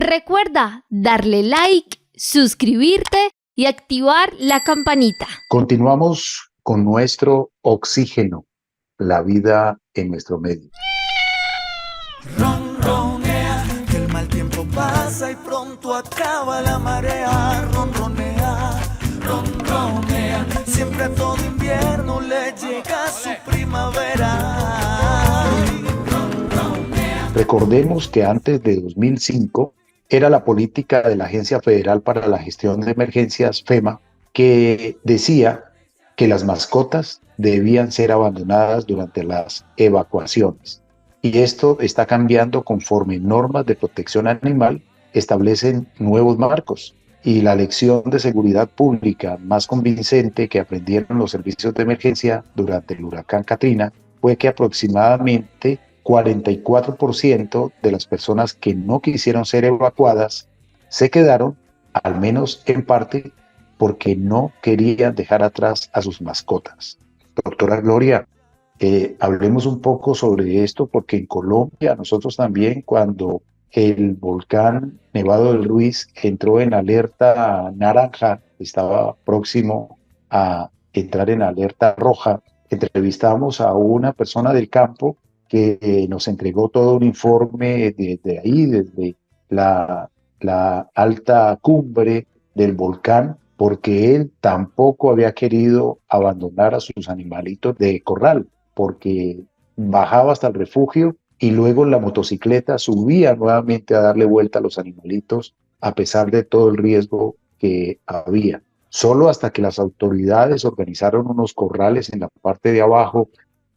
Recuerda darle like, suscribirte y activar la campanita. Continuamos con nuestro oxígeno, la vida en nuestro medio. Ronronea, que el mal tiempo pasa y pronto acaba la marea. Ronronea, ronronea, siempre a todo invierno le llega su primavera. Recordemos que antes de 2005 era la política de la Agencia Federal para la Gestión de Emergencias, FEMA, que decía que las mascotas debían ser abandonadas durante las evacuaciones. Y esto está cambiando conforme normas de protección animal establecen nuevos marcos. Y la lección de seguridad pública más convincente que aprendieron los servicios de emergencia durante el huracán Katrina fue que aproximadamente 44% de las personas que no quisieron ser evacuadas se quedaron, al menos en parte, porque no querían dejar atrás a sus mascotas. Doctora Gloria, hablemos un poco sobre esto, porque en Colombia nosotros también, cuando el volcán Nevado del Ruiz entró en alerta naranja, estaba próximo a entrar en alerta roja, entrevistamos a una persona del campo que nos entregó todo un informe desde ahí, desde la alta cumbre del volcán, porque él tampoco había querido abandonar a sus animalitos de corral, porque bajaba hasta el refugio y luego en la motocicleta subía nuevamente a darle vuelta a los animalitos a pesar de todo el riesgo que había. Solo hasta que las autoridades organizaron unos corrales en la parte de abajo,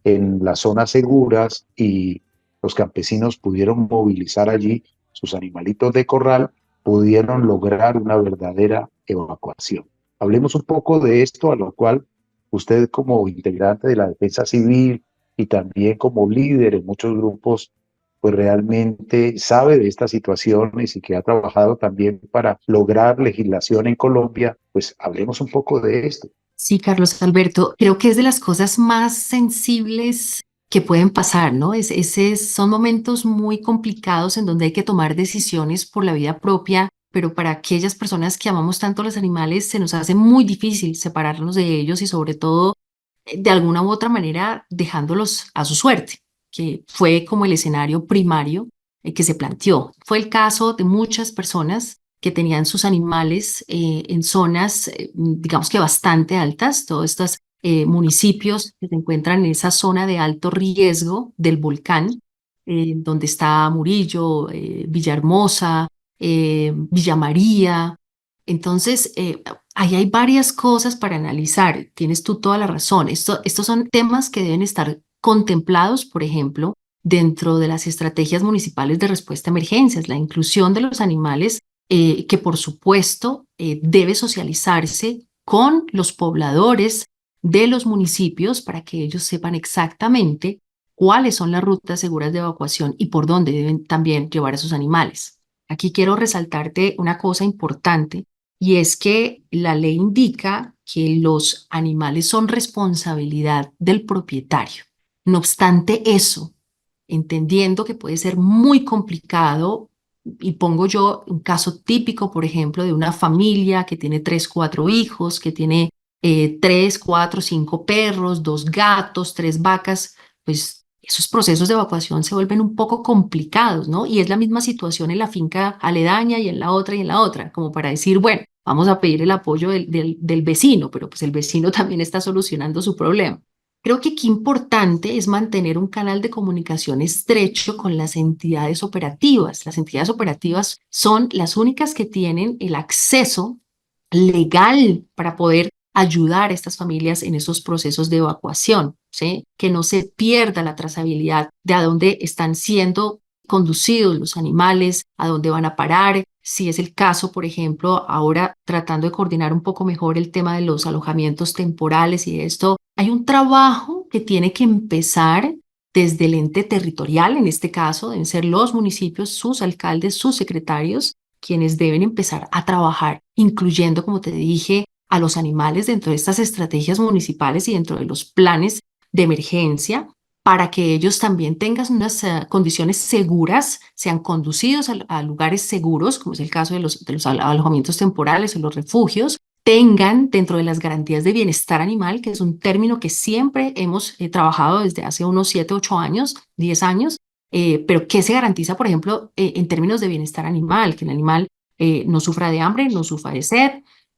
en las zonas seguras, y los campesinos pudieron movilizar allí sus animalitos de corral, pudieron lograr una verdadera evacuación. Hablemos un poco de esto, a lo cual usted, como integrante de la Defensa Civil y también como líder en muchos grupos, pues realmente sabe de estas situaciones y que ha trabajado también para lograr legislación en Colombia. Pues hablemos un poco de esto. Sí, Carlos Alberto, creo que es de las cosas más sensibles que pueden pasar, ¿no? Son momentos muy complicados en donde hay que tomar decisiones por la vida propia, pero para aquellas personas que amamos tanto a los animales se nos hace muy difícil separarnos de ellos y sobre todo, de alguna u otra manera, dejándolos a su suerte, que fue como el escenario primario que se planteó. Fue el caso de muchas personas que tenían sus animales en zonas, digamos que bastante altas, todos estos municipios que se encuentran en esa zona de alto riesgo del volcán, donde está Murillo, Villahermosa, Villa María. Entonces, ahí hay varias cosas para analizar. Tienes tú toda la razón. Estos son temas que deben estar contemplados, por ejemplo, dentro de las estrategias municipales de respuesta a emergencias, la inclusión de los animales que por supuesto debe socializarse con los pobladores de los municipios para que ellos sepan exactamente cuáles son las rutas seguras de evacuación y por dónde deben también llevar a sus animales. Aquí quiero resaltarte una cosa importante y es que la ley indica que los animales son responsabilidad del propietario. No obstante eso, entendiendo que puede ser muy complicado, y pongo yo un caso típico, por ejemplo, de una familia que tiene 3, 4 hijos, que tiene 3, 4, 5 perros, 2 gatos, 3 vacas, pues esos procesos de evacuación se vuelven un poco complicados, ¿no? Y es la misma situación en la finca aledaña y en la otra, como para decir, bueno, vamos a pedir el apoyo del vecino, pero pues el vecino también está solucionando su problema. Creo que aquí importante es mantener un canal de comunicación estrecho con las entidades operativas. Las entidades operativas son las únicas que tienen el acceso legal para poder ayudar a estas familias en esos procesos de evacuación, ¿sí? Que no se pierda la trazabilidad de a dónde están siendo conducidos los animales, a dónde van a parar. Si es el caso, por ejemplo, ahora tratando de coordinar un poco mejor el tema de los alojamientos temporales y esto, hay un trabajo que tiene que empezar desde el ente territorial, en este caso deben ser los municipios, sus alcaldes, sus secretarios, quienes deben empezar a trabajar, incluyendo, como te dije, a los animales dentro de estas estrategias municipales y dentro de los planes de emergencia, para que ellos también tengan unas condiciones seguras, sean conducidos a lugares seguros, como es el caso de los alojamientos temporales o los refugios, tengan dentro de las garantías de bienestar animal, que es un término que siempre hemos trabajado desde hace unos 7, 8 años, 10 años, pero ¿qué se garantiza, por ejemplo, en términos de bienestar animal? Que el animal no sufra de hambre, no sufra de sed,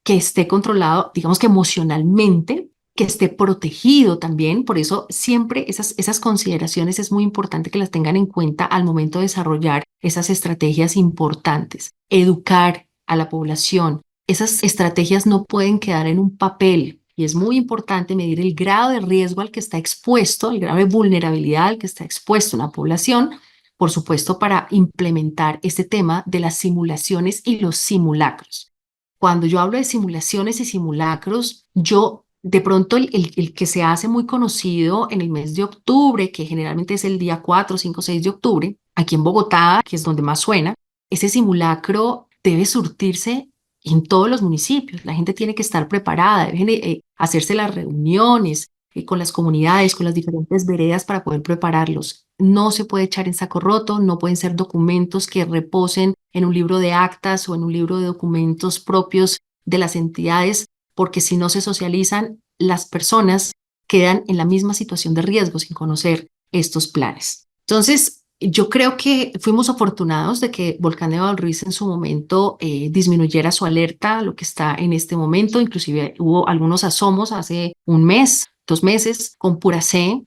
que esté controlado, digamos que emocionalmente, que esté protegido también. Por eso siempre esas consideraciones es muy importante que las tengan en cuenta al momento de desarrollar esas estrategias importantes. Educar a la población. Esas estrategias no pueden quedar en un papel y es muy importante medir el grado de riesgo al que está expuesto, el grado de vulnerabilidad al que está expuesto una población, por supuesto, para implementar este tema de las simulaciones y los simulacros. Cuando yo hablo de simulaciones y simulacros, de pronto el que se hace muy conocido en el mes de octubre, que generalmente es el día 4, 5, 6 de octubre, aquí en Bogotá, que es donde más suena, ese simulacro debe surtirse en todos los municipios. La gente tiene que estar preparada, deben hacerse las reuniones con las comunidades, con las diferentes veredas para poder prepararlos. No se puede echar en saco roto, no pueden ser documentos que reposen en un libro de actas o en un libro de documentos propios de las entidades, porque si no se socializan, las personas quedan en la misma situación de riesgo sin conocer estos planes. Entonces, yo creo que fuimos afortunados de que Volcán Nevado del Ruiz en su momento disminuyera su alerta a lo que está en este momento. Inclusive hubo algunos asomos hace un mes, 2 meses, con Puracé.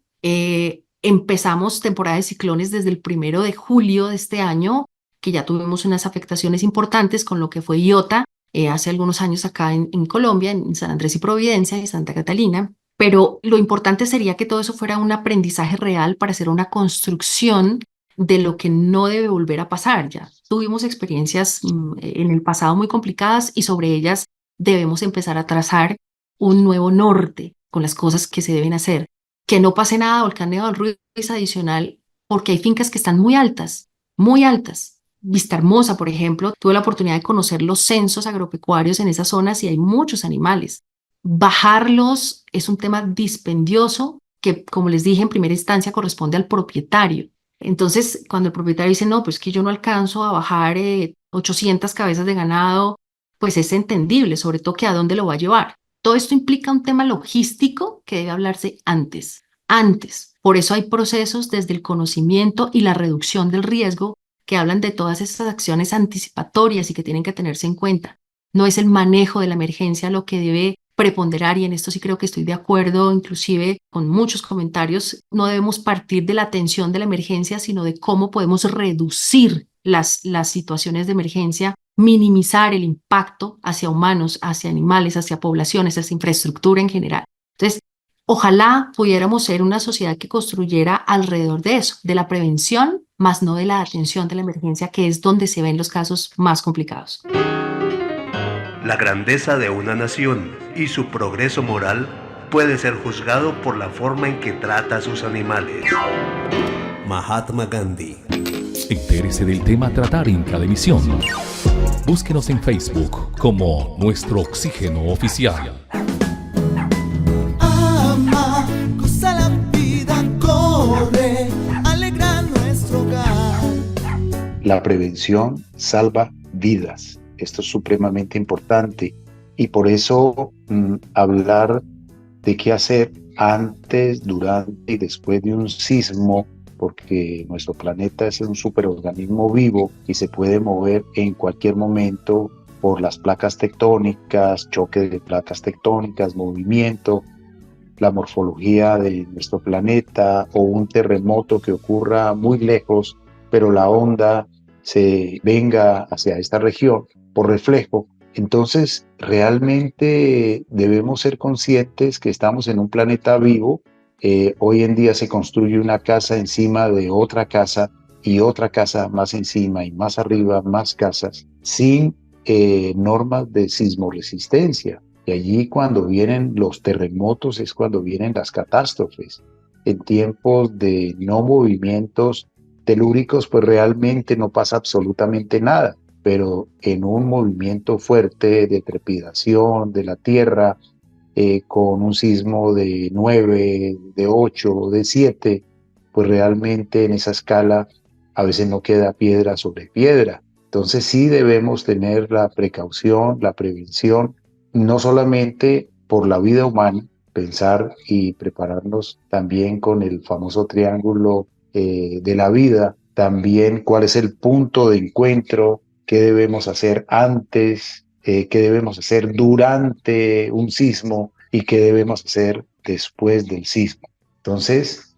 Empezamos temporada de ciclones desde el 1 de julio de este año, que ya tuvimos unas afectaciones importantes con lo que fue Iota hace algunos años acá en Colombia, en San Andrés y Providencia y Santa Catalina. Pero lo importante sería que todo eso fuera un aprendizaje real para hacer una construcción de lo que no debe volver a pasar. Ya tuvimos experiencias en el pasado muy complicadas y sobre ellas debemos empezar a trazar un nuevo norte con las cosas que se deben hacer. Que no pase nada, Volcán Nevado del Ruiz adicional, porque hay fincas que están muy altas, muy altas. Vista Hermosa, por ejemplo, tuve la oportunidad de conocer los censos agropecuarios en esas zonas y hay muchos animales. Bajarlos es un tema dispendioso que, como les dije, en primera instancia corresponde al propietario. Entonces, cuando el propietario dice, no, pues que yo no alcanzo a bajar 800 cabezas de ganado, pues es entendible, sobre todo que a dónde lo va a llevar. Todo esto implica un tema logístico que debe hablarse antes. Por eso hay procesos desde el conocimiento y la reducción del riesgo que hablan de todas esas acciones anticipatorias y que tienen que tenerse en cuenta. No es el manejo de la emergencia lo que debe preponderar, y en esto sí creo que estoy de acuerdo, inclusive con muchos comentarios. No debemos partir de la atención de la emergencia, sino de cómo podemos reducir las situaciones de emergencia, minimizar el impacto hacia humanos, hacia animales, hacia poblaciones, hacia infraestructura en general. Entonces, ojalá pudiéramos ser una sociedad que construyera alrededor de eso, de la prevención, más no de la atención de la emergencia, que es donde se ven los casos más complicados. La grandeza de una nación y su progreso moral puede ser juzgado por la forma en que trata a sus animales. Mahatma Gandhi. Entérese del tema a tratar en cada emisión. Búsquenos en Facebook como Nuestro Oxígeno Oficial. Ama, goza la vida, corre, alegra nuestro hogar. La prevención salva vidas. Esto es supremamente importante y por eso hablar de qué hacer antes, durante y después de un sismo, porque nuestro planeta es un superorganismo vivo y se puede mover en cualquier momento por las placas tectónicas, choque de placas tectónicas, movimiento, la morfología de nuestro planeta o un terremoto que ocurra muy lejos, pero la onda se venga hacia esta región por reflejo. Entonces, realmente debemos ser conscientes que estamos en un planeta vivo. Hoy en día se construye una casa encima de otra casa y otra casa más encima y más arriba, más casas, sin normas de sismoresistencia. Y allí cuando vienen los terremotos es cuando vienen las catástrofes. En tiempos de no movimientos telúricos, pues realmente no pasa absolutamente nada. Pero en un movimiento fuerte de trepidación de la Tierra, con un sismo de 9, de 8, de 7, pues realmente en esa escala a veces no queda piedra sobre piedra. Entonces sí debemos tener la precaución, la prevención, no solamente por la vida humana, pensar y prepararnos también con el famoso triángulo de la vida, también cuál es el punto de encuentro, qué debemos hacer antes, qué debemos hacer durante un sismo y qué debemos hacer después del sismo. Entonces,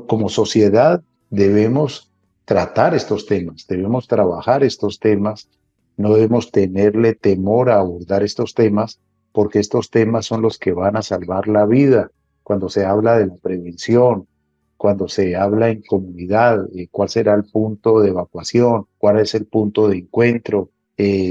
como sociedad debemos tratar estos temas, debemos trabajar estos temas, no debemos tenerle temor a abordar estos temas, porque estos temas son los que van a salvar la vida. Cuando se habla de la prevención, cuando se habla en comunidad, cuál será el punto de evacuación, cuál es el punto de encuentro,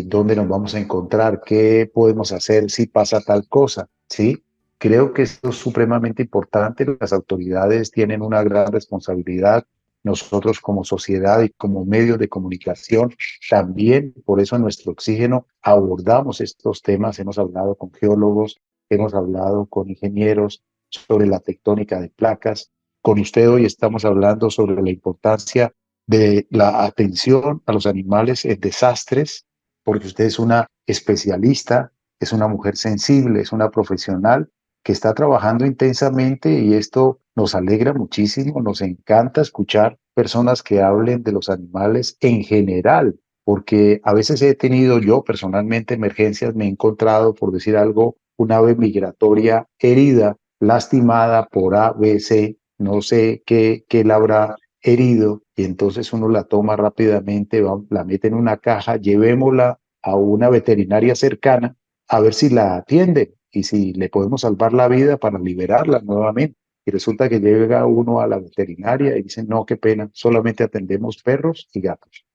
dónde nos vamos a encontrar, qué podemos hacer si pasa tal cosa, ¿sí? Creo que esto es supremamente importante. Las autoridades tienen una gran responsabilidad. Nosotros como sociedad y como medios de comunicación también, por eso en nuestro oxígeno abordamos estos temas. Hemos hablado con geólogos, hemos hablado con ingenieros sobre la tectónica de placas. Con usted hoy estamos hablando sobre la importancia de la atención a los animales en desastres, porque usted es una especialista, es una mujer sensible, es una profesional que está trabajando intensamente, y esto nos alegra muchísimo. Nos encanta escuchar personas que hablen de los animales en general, porque a veces he tenido yo personalmente emergencias, me he encontrado, por decir algo, una ave migratoria herida, lastimada por ABC, no sé qué la habrá herido, y entonces uno la toma rápidamente, la mete en una caja, llevémosla a una veterinaria cercana a ver si la atiende y si le podemos salvar la vida para liberarla nuevamente. Y resulta que llega uno a la veterinaria y dice, no, qué pena, solamente atendemos perros y gatos.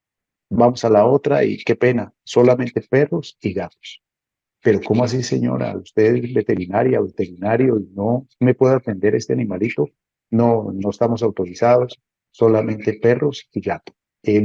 Vamos a la otra y qué pena, solamente perros y gatos. Pero ¿cómo así, señora? Usted es veterinaria, veterinario, y no me puede atender este animalito. No, no estamos autorizados, solamente perros y gatos.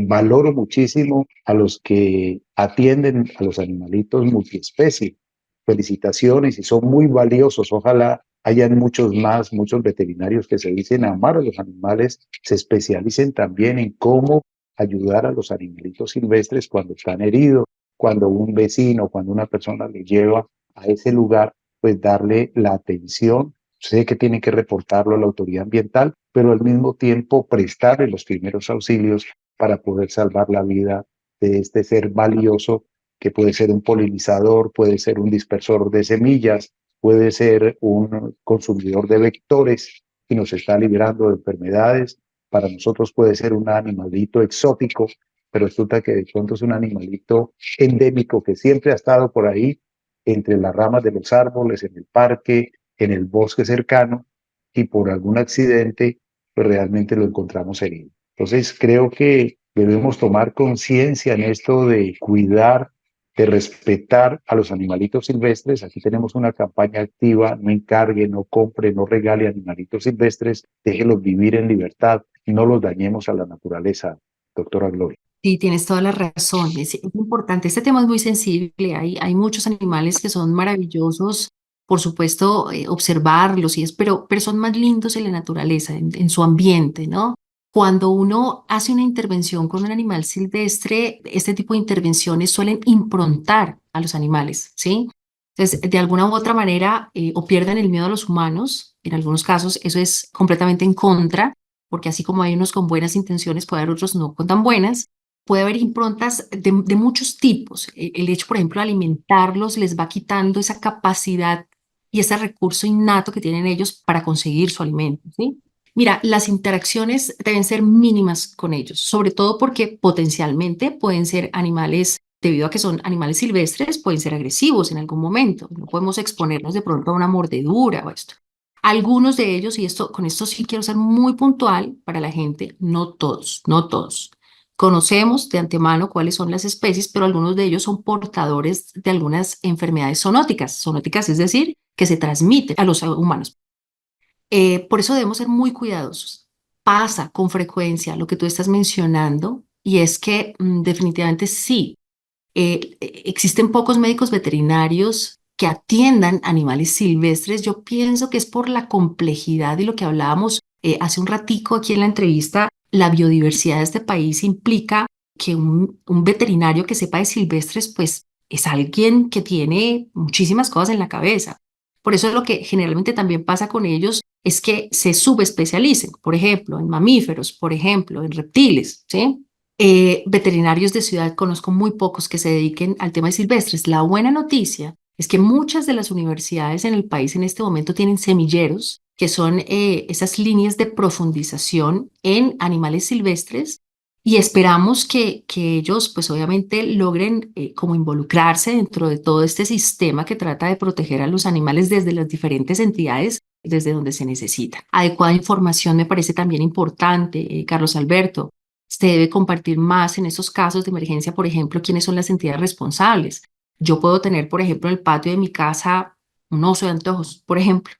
Valoro muchísimo a los que atienden a los animalitos multiespecie. Felicitaciones, y son muy valiosos. Ojalá hayan muchos más, muchos veterinarios que se dicen amar a los animales, se especialicen también en cómo ayudar a los animalitos silvestres cuando están heridos, cuando un vecino, cuando una persona le lleva a ese lugar, pues darle la atención. Sé que tiene que reportarlo a la autoridad ambiental, pero al mismo tiempo prestarle los primeros auxilios para poder salvar la vida de este ser valioso, que puede ser un polinizador, puede ser un dispersor de semillas, puede ser un consumidor de vectores y nos está librando de enfermedades. Para nosotros puede ser un animalito exótico, pero resulta que de pronto es un animalito endémico que siempre ha estado por ahí, entre las ramas de los árboles, en el parque, en el bosque cercano, y por algún accidente, pues realmente lo encontramos herido. Entonces creo que debemos tomar conciencia en esto de cuidar, de respetar a los animalitos silvestres. Aquí tenemos una campaña activa: no encargue, no compre, no regale animalitos silvestres, déjelos vivir en libertad, no los dañemos a la naturaleza, doctora Gloria. Sí, tienes toda la razón. Es importante. Este tema es muy sensible. Hay muchos animales que son maravillosos, por supuesto, observarlos pero son más lindos en la naturaleza, en su ambiente, ¿no? Cuando uno hace una intervención con un animal silvestre, este tipo de intervenciones suelen improntar a los animales, ¿sí? Entonces, de alguna u otra manera, o pierden el miedo a los humanos. En algunos casos, eso es completamente en contra, porque así como hay unos con buenas intenciones, puede haber otros no con tan buenas. Puede haber improntas de muchos tipos. El hecho, por ejemplo, de alimentarlos les va quitando esa capacidad y ese recurso innato que tienen ellos para conseguir su alimento, ¿sí? Mira, las interacciones deben ser mínimas con ellos, sobre todo porque potencialmente pueden ser animales, debido a que son animales silvestres, pueden ser agresivos en algún momento. No podemos exponernos de pronto a una mordedura o esto. Algunos de ellos, y con esto sí quiero ser muy puntual para la gente, no todos, no todos. Conocemos de antemano cuáles son las especies, pero algunos de ellos son portadores de algunas enfermedades zoonóticas, es decir, que se transmiten a los humanos. Por eso debemos ser muy cuidadosos. Pasa con frecuencia lo que tú estás mencionando, y es que definitivamente sí, existen pocos médicos veterinarios que atiendan animales silvestres. Yo pienso que es por la complejidad y lo que hablábamos Hace un ratico aquí en la entrevista, la biodiversidad de este país implica que un veterinario que sepa de silvestres, pues es alguien que tiene muchísimas cosas en la cabeza. Por eso lo que generalmente también pasa con ellos es que se subespecialicen, por ejemplo, en mamíferos, por ejemplo, en reptiles, ¿sí? Veterinarios de ciudad conozco muy pocos que se dediquen al tema de silvestres. La buena noticia es que muchas de las universidades en el país en este momento tienen semilleros, que son esas líneas de profundización en animales silvestres, y esperamos que ellos pues obviamente logren como involucrarse dentro de todo este sistema que trata de proteger a los animales desde las diferentes entidades desde donde se necesita. Adecuada información me parece también importante, Carlos Alberto. Se debe compartir más en esos casos de emergencia, por ejemplo, quiénes son las entidades responsables. Yo puedo tener, por ejemplo, en el patio de mi casa un oso de antojos, por ejemplo,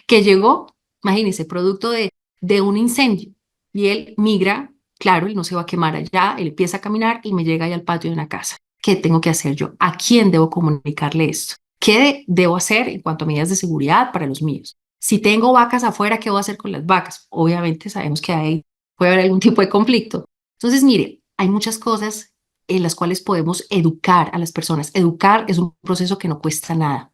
que llegó, imagínense, producto de un incendio, y él migra, claro, él no se va a quemar allá, él empieza a caminar y me llega ahí al patio de una casa. ¿Qué tengo que hacer yo? ¿A quién debo comunicarle esto? ¿Qué debo hacer en cuanto a medidas de seguridad para los míos? Si tengo vacas afuera, ¿qué voy a hacer con las vacas? Obviamente sabemos que puede haber algún tipo de conflicto. Entonces, mire, hay muchas cosas en las cuales podemos educar a las personas. Educar es un proceso que no cuesta nada.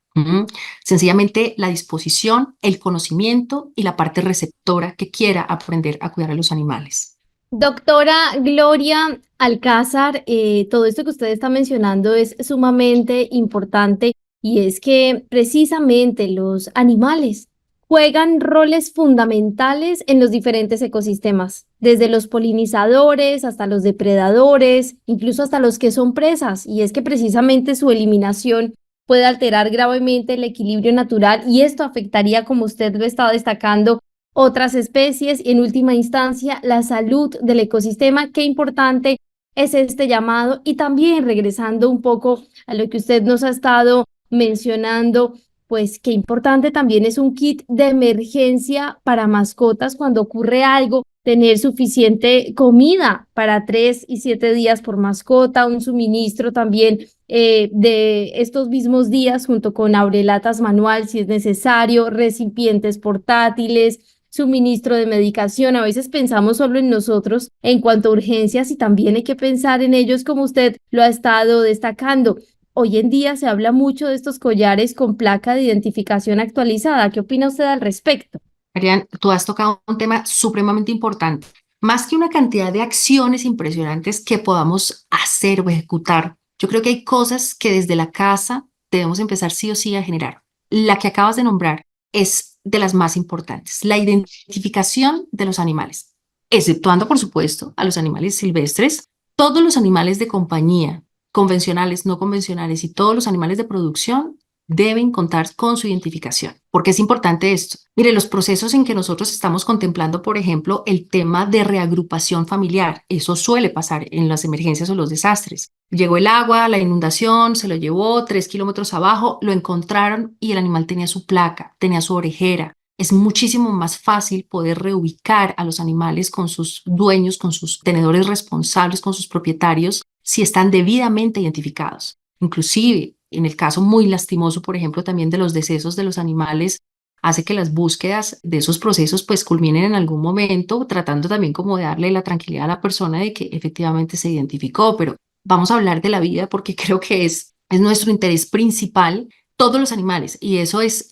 Sencillamente la disposición, el conocimiento y la parte receptora que quiera aprender a cuidar a los animales. Doctora Gloria Alcázar, todo esto que usted está mencionando es sumamente importante y es que precisamente los animales juegan roles fundamentales en los diferentes ecosistemas, desde los polinizadores hasta los depredadores, incluso hasta los que son presas, y es que precisamente su eliminación puede alterar gravemente el equilibrio natural y esto afectaría, como usted lo está destacando, otras especies y en última instancia la salud del ecosistema. Qué importante es este llamado y también regresando un poco a lo que usted nos ha estado mencionando, pues qué importante también es un kit de emergencia para mascotas cuando ocurre algo, tener suficiente comida para 3 y 7 días por mascota, un suministro también de estos mismos días junto con abrelatas manual si es necesario, recipientes portátiles, suministro de medicación. A veces pensamos solo en nosotros en cuanto a urgencias y también hay que pensar en ellos como usted lo ha estado destacando. Hoy en día se habla mucho de estos collares con placa de identificación actualizada. ¿Qué opina usted al respecto? Marian, tú has tocado un tema supremamente importante. Más que una cantidad de acciones impresionantes que podamos hacer o ejecutar, yo creo que hay cosas que desde la casa debemos empezar sí o sí a generar. La que acabas de nombrar es de las más importantes, la identificación de los animales, exceptuando, por supuesto, a los animales silvestres. Todos los animales de compañía, convencionales, no convencionales, y todos los animales de producción deben contar con su identificación. ¿Por qué es importante esto? Mire, los procesos en que nosotros estamos contemplando, por ejemplo, el tema de reagrupación familiar, eso suele pasar en las emergencias o los desastres. Llegó el agua, la inundación, se lo llevó 3 kilómetros abajo, lo encontraron y el animal tenía su placa, tenía su orejera. Es muchísimo más fácil poder reubicar a los animales con sus dueños, con sus tenedores responsables, con sus propietarios, si están debidamente identificados. Inclusive, en el caso muy lastimoso, por ejemplo, también de los decesos de los animales, hace que las búsquedas de esos procesos pues culminen en algún momento, tratando también como de darle la tranquilidad a la persona de que efectivamente se identificó. Pero vamos a hablar de la vida porque creo que es nuestro interés principal, todos los animales, y eso es,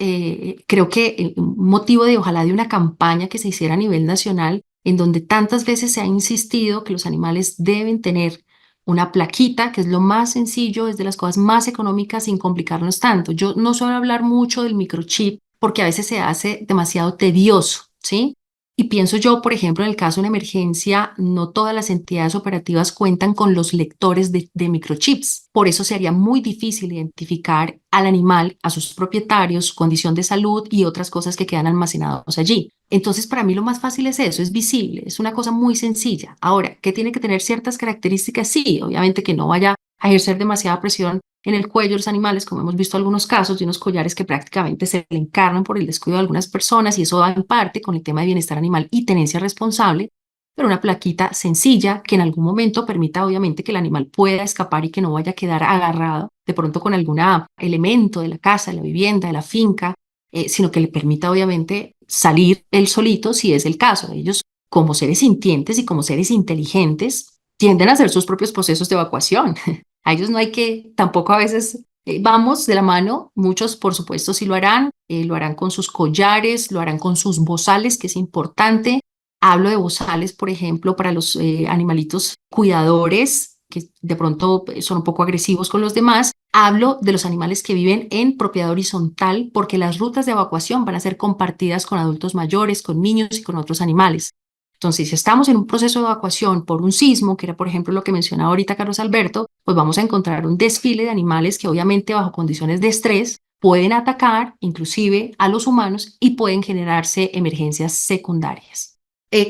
creo que un motivo de ojalá de una campaña que se hiciera a nivel nacional, en donde tantas veces se ha insistido que los animales deben tener una plaquita, que es lo más sencillo, es de las cosas más económicas sin complicarnos tanto. Yo no suelo hablar mucho del microchip porque a veces se hace demasiado tedioso, ¿sí? Y pienso yo, por ejemplo, en el caso de una emergencia, no todas las entidades operativas cuentan con los lectores de microchips. Por eso sería muy difícil identificar al animal, a sus propietarios, su condición de salud y otras cosas que quedan almacenados allí. Entonces, para mí lo más fácil es eso, es visible, es una cosa muy sencilla. Ahora, ¿qué tiene que tener ciertas características? Sí, obviamente que no vaya a ejercer demasiada presión en el cuello de los animales, como hemos visto algunos casos de unos collares que prácticamente se le encarnan por el descuido de algunas personas, y eso va en parte con el tema de bienestar animal y tenencia responsable, pero una plaquita sencilla que en algún momento permita obviamente que el animal pueda escapar y que no vaya a quedar agarrado de pronto con algún elemento de la casa, de la vivienda, de la finca, sino que le permita obviamente salir él solito si es el caso. Ellos, como seres sintientes y como seres inteligentes, tienden a hacer sus propios procesos de evacuación. A ellos no hay que, tampoco a veces vamos de la mano, muchos por supuesto sí lo harán con sus collares, lo harán con sus bozales, que es importante. Hablo de bozales, por ejemplo, para los animalitos cuidadores, que de pronto son un poco agresivos con los demás. Hablo de los animales que viven en propiedad horizontal, porque las rutas de evacuación van a ser compartidas con adultos mayores, con niños y con otros animales. Entonces, si estamos en un proceso de evacuación por un sismo, que era por ejemplo lo que mencionaba ahorita Carlos Alberto, pues vamos a encontrar un desfile de animales que obviamente bajo condiciones de estrés pueden atacar inclusive a los humanos y pueden generarse emergencias secundarias.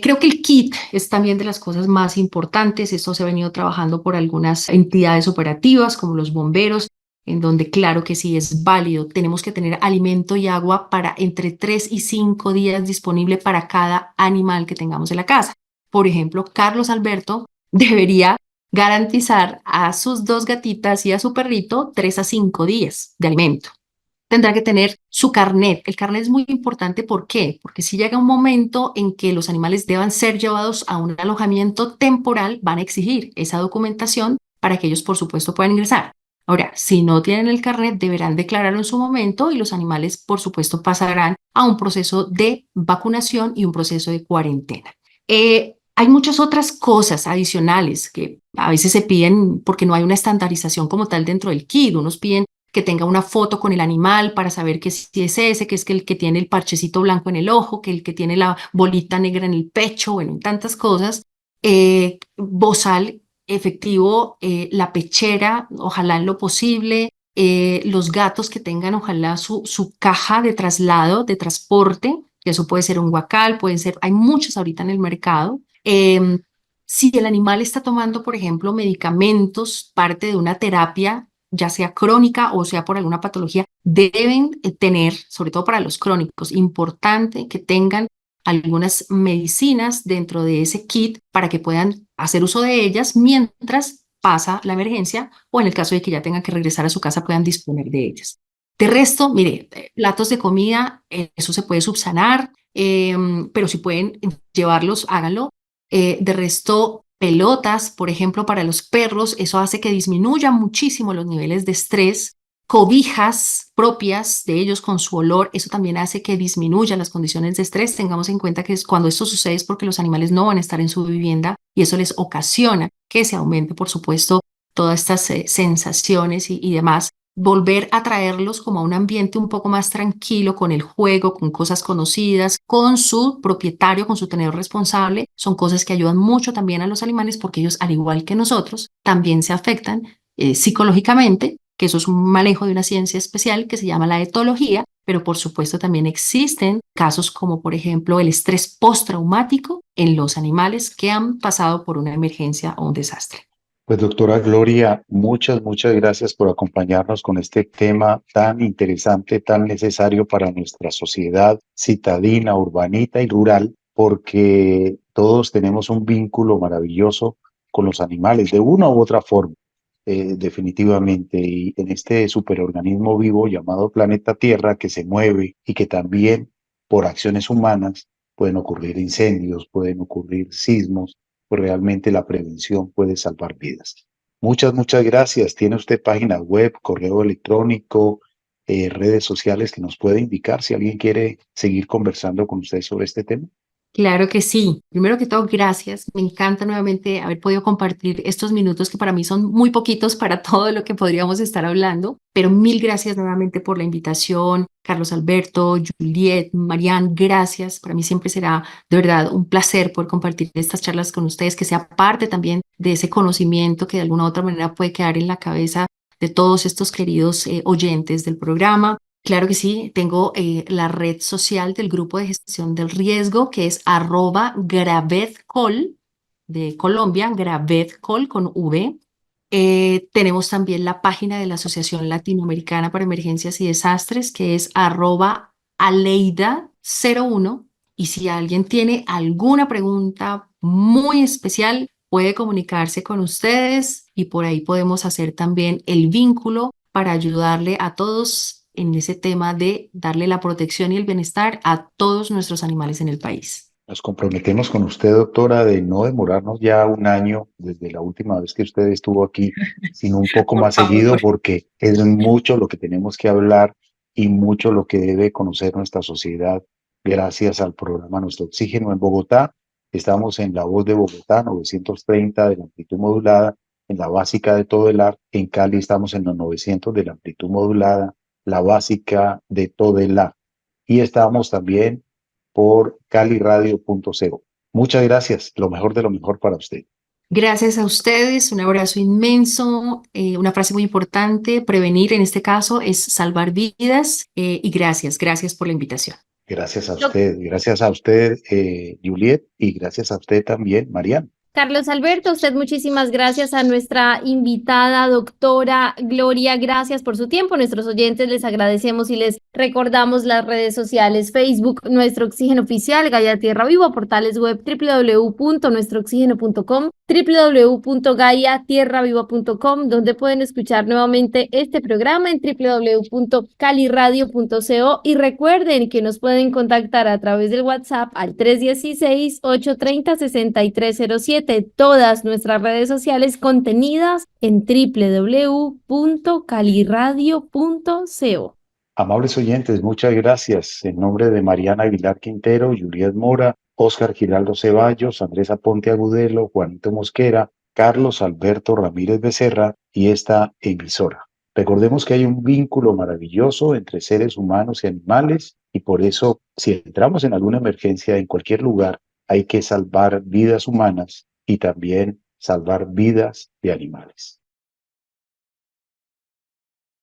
Creo que el kit es también de las cosas más importantes. Esto se ha venido trabajando por algunas entidades operativas como los bomberos, en donde claro que sí es válido. Tenemos que tener alimento y agua para entre 3 y 5 días disponible para cada animal que tengamos en la casa. Por ejemplo, Carlos Alberto debería garantizar a sus 2 gatitas y a su perrito 3 a 5 días de alimento. Tendrá que tener su carnet. El carnet es muy importante. ¿Por qué? Porque si llega un momento en que los animales deban ser llevados a un alojamiento temporal, van a exigir esa documentación para que ellos, por supuesto, puedan ingresar. Ahora, si no tienen el carnet, deberán declararlo en su momento y los animales, por supuesto, pasarán a un proceso de vacunación y un proceso de cuarentena. Hay muchas otras cosas adicionales que a veces se piden porque no hay una estandarización como tal dentro del kit. Unos piden que tenga una foto con el animal para saber que si es ese, que es el que tiene el parchecito blanco en el ojo, que el que tiene la bolita negra en el pecho, bueno, tantas cosas. Bozal efectivo, la pechera, ojalá en lo posible, los gatos que tengan ojalá su caja de traslado, de transporte, que eso puede ser un guacal, pueden ser, hay muchos ahorita en el mercado. Si el animal está tomando, por ejemplo, medicamentos, parte de una terapia, ya sea crónica o sea por alguna patología, deben tener, sobre todo para los crónicos, importante que tengan algunas medicinas dentro de ese kit para que puedan hacer uso de ellas mientras pasa la emergencia o en el caso de que ya tengan que regresar a su casa puedan disponer de ellas. De resto, mire, platos de comida, eso se puede subsanar, pero si pueden llevarlos, háganlo. De resto, pelotas, por ejemplo, para los perros, eso hace que disminuyan muchísimo los niveles de estrés. Cobijas propias de ellos con su olor, eso también hace que disminuyan las condiciones de estrés. Tengamos en cuenta que cuando esto sucede es porque los animales no van a estar en su vivienda y eso les ocasiona que se aumente, por supuesto, todas estas sensaciones y demás. Volver a traerlos como a un ambiente un poco más tranquilo, con el juego, con cosas conocidas, con su propietario, con su tenedor responsable, son cosas que ayudan mucho también a los animales porque ellos, al igual que nosotros, también se afectan psicológicamente, que eso es un manejo de una ciencia especial que se llama la etología, pero por supuesto también existen casos como por ejemplo el estrés postraumático en los animales que han pasado por una emergencia o un desastre. Pues doctora Gloria, muchas gracias por acompañarnos con este tema tan interesante, tan necesario para nuestra sociedad citadina, urbanita y rural, porque todos tenemos un vínculo maravilloso con los animales de una u otra forma, definitivamente. Y en este superorganismo vivo llamado planeta Tierra que se mueve y que también por acciones humanas pueden ocurrir incendios, pueden ocurrir sismos, pues realmente la prevención puede salvar vidas. Muchas gracias. ¿Tiene usted página web, correo electrónico, redes sociales que nos puede indicar si alguien quiere seguir conversando con usted sobre este tema? Claro que sí. Primero que todo, gracias. Me encanta nuevamente haber podido compartir estos minutos que para mí son muy poquitos para todo lo que podríamos estar hablando, pero mil gracias nuevamente por la invitación. Carlos Alberto, Juliet, Marian, gracias. Para mí siempre será de verdad un placer poder compartir estas charlas con ustedes, que sea parte también de ese conocimiento que de alguna u otra manera puede quedar en la cabeza de todos estos queridos oyentes del programa. Claro que sí, tengo la red social del grupo de gestión del riesgo que es @gravedcol de Colombia, gravedcol con V. Tenemos también la página de la Asociación Latinoamericana para Emergencias y Desastres que es @aleida01 y si alguien tiene alguna pregunta muy especial puede comunicarse con ustedes y por ahí podemos hacer también el vínculo para ayudarle a todos en ese tema de darle la protección y el bienestar a todos nuestros animales en el país. Nos comprometemos con usted, doctora, de no demorarnos ya un año desde la última vez que usted estuvo aquí, sino un poco Por más favor. seguido, porque es mucho lo que tenemos que hablar y mucho lo que debe conocer nuestra sociedad gracias al programa Nuestro Oxígeno en Bogotá. Estamos en La Voz de Bogotá, 930 de la amplitud modulada, en la básica de todo el ar. En Cali estamos en los 900 de la amplitud modulada, la básica de todo el ar. Y estamos también por caliradio.co. Muchas gracias, lo mejor de lo mejor para usted. Gracias a ustedes, un abrazo inmenso, una frase muy importante, prevenir en este caso es salvar vidas y gracias por la invitación. Gracias a usted, Juliet, y gracias a usted también, Mariana. Carlos Alberto, usted muchísimas gracias a nuestra invitada, doctora Gloria, gracias por su tiempo. Nuestros oyentes les agradecemos y les recordamos las redes sociales, Facebook, Nuestro Oxígeno Oficial, Gaia Tierra Viva, portales web www.nuestrooxigeno.com, www.gaiatierraviva.com, donde pueden escuchar nuevamente este programa en www.caliradio.co y recuerden que nos pueden contactar a través del WhatsApp al 316-830-6307. Todas nuestras redes sociales contenidas en www.caliradio.co. Amables oyentes, muchas gracias. En nombre de Mariana Aguilar Quintero, Juliet Mora, Óscar Giraldo Ceballos, Andrés Aponte Agudelo, Juanito Mosquera, Carlos Alberto Ramírez Becerra y esta emisora. Recordemos que hay un vínculo maravilloso entre seres humanos y animales y por eso, si entramos en alguna emergencia en cualquier lugar, hay que salvar vidas humanas y también salvar vidas de animales.